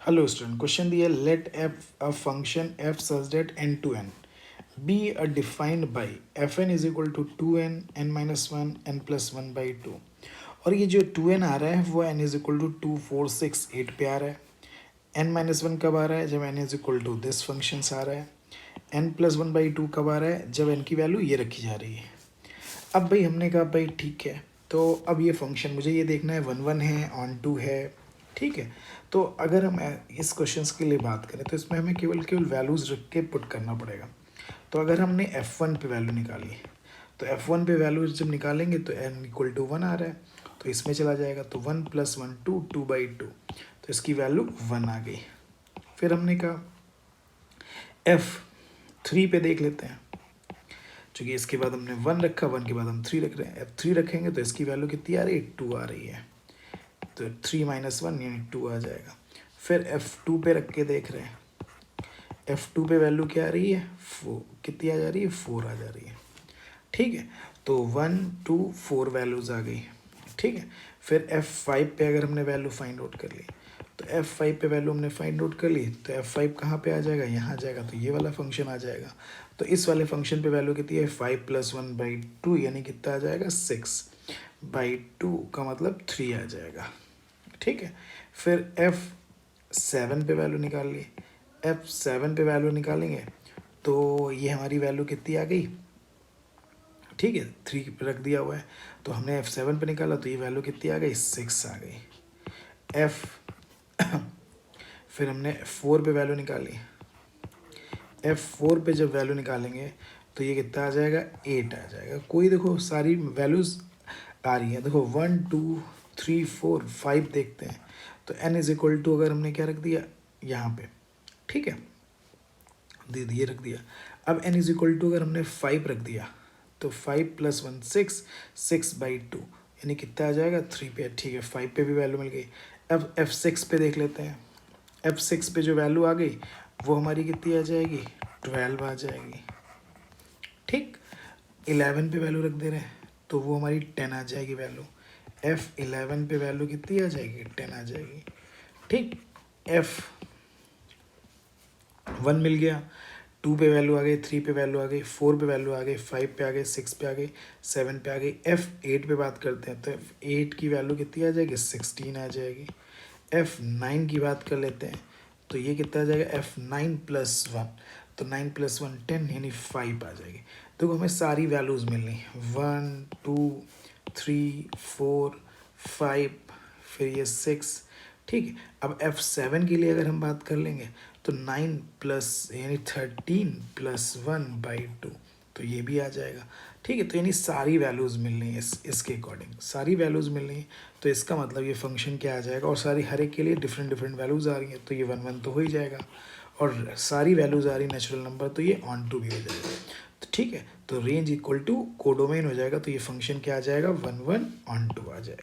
Hello student, question दिया let F a function F such that N to N be a defined by F N is equal to two N N minus one N plus one by two. और ये जो two N आ रहा है वो N is equal to two four six eight पे आ रहा है। एन माइनस वन कब आ रहा है? जब N is equal to this function आ रहा है। N plus one by two कब आ रहा है? जब एन की वैल्यू ये रखी जा रही है। अब भाई हमने कहा भाई ठीक है, तो अब ये फंक्शन मुझे ये देखना है वन वन है ऑन टू है, ठीक है। तो अगर हम इस क्वेश्चंस के लिए बात करें तो इसमें हमें केवल केवल वैल्यूज़ रख के पुट करना पड़ेगा। तो अगर हमने F1 पे वैल्यू निकाली तो F1 पे वैल्यू जब निकालेंगे तो n इक्वल टू वन आ रहा है, तो इसमें चला जाएगा तो one plus one two two by two, तो इसकी वैल्यू वन आ गई। फिर हमने कहा F3 पे देख लेते हैं, चूँकि इसके बाद हमने वन रखा, वन के बाद हम थ्री रख रहे हैं। F3 रखेंगे तो इसकी वैल्यू कितनी आ रही है? टू आ रही है, तो थ्री माइनस वन यानी टू आ जाएगा। फिर F2 पे रख के देख रहे हैं, F2 पे वैल्यू क्या आ रही है? कितनी आ जा रही है? फोर आ जा रही है, ठीक है। तो वन टू फोर वैल्यूज़ आ गई, ठीक है। फिर F5 पे अगर हमने वैल्यू फाइंड आउट कर ली तो F5 पे वैल्यू हमने फाइंड आउट कर ली, तो F5 कहाँ पे आ जाएगा? यहाँ आ जाएगा, तो ये वाला फंक्शन आ जाएगा। तो इस वाले फंक्शन पे वैल्यू कितनी है? Five plus one by to, यानी कितना आ जाएगा? सिक्स बाई टू का मतलब थ्री आ जाएगा, ठीक है। फिर F7 पे वैल्यू निकाल ली, F7 पे वैल्यू निकालेंगे तो ये हमारी वैल्यू कितनी आ गई? ठीक है, थ्री पे रख दिया हुआ है, तो हमने F7 पे निकाला तो ये वैल्यू कितनी आ गई? सिक्स आ गई। फिर हमने फोर पे वैल्यू निकाली, F4 पे जब वैल्यू निकालेंगे तो ये कितना आ जाएगा? एट आ जाएगा। कोई देखो सारी वैल्यूज़ आ रही हैं, देखो one two three four five देखते हैं, तो n इज इक्वल टू अगर हमने क्या रख दिया यहाँ पे, ठीक है, दे दिए रख दिया। अब n इज इक्वल टू अगर हमने फाइव रख दिया तो five plus one six, six by two यानी कितना आ जाएगा? थ्री पे, ठीक है। फाइव पे भी वैल्यू मिल गई। अब F6 पे देख लेते हैं, F6 पे जो वैल्यू आ गई वो हमारी कितनी आ जाएगी? 12 आ जाएगी, ठीक। 11 पे वैल्यू रख दे रहे हैं तो वो हमारी 10 आ जाएगी वैल्यू। F11 पे वैल्यू कितनी आ जाएगी? 10 आ जाएगी, ठीक। F1 मिल गया, टू पे वैल्यू आ गई, थ्री पे वैल्यू आ गई, फोर पे वैल्यू आ गई, फाइव पे आ गई, सिक्स पे आ गई, सेवन पे आ गई। F8 पे बात करते हैं तो F8 की वैल्यू कितनी आ जाएगी? 16 आ जाएगी। F9 की बात कर लेते हैं तो ये कितना आ जाएगा? F9 प्लस वन, तो 9 प्लस वन 10 यानी 5 आ जाएगी। देखो हमें सारी वैल्यूज़ मिलनी, one two three four five, फिर ये सिक्स, ठीक है। अब F7 के लिए अगर हम बात कर लेंगे तो 9 प्लस यानी 13 प्लस वन बाई टू, तो ये भी आ जाएगा, ठीक है। तो यानी सारी वैल्यूज़ मिलनी है, इसके अकॉर्डिंग सारी वैल्यूज़ मिलनी है, तो इसका मतलब ये फंक्शन क्या आ जाएगा? और सारी हर एक के लिए डिफरेंट डिफरेंट वैल्यूज़ आ रही हैं, तो ये वन वन तो हो ही जाएगा। और सारी वैल्यूज़ आ रही नेचुरल नंबर, तो ये ऑन टू भी हो जाएगा, तो ठीक है। तो रेंज इक्वल टू कोडोमेन हो जाएगा, तो ये फंक्शन क्या आ जाएगा? वन वन ऑन टू आ जाएगा।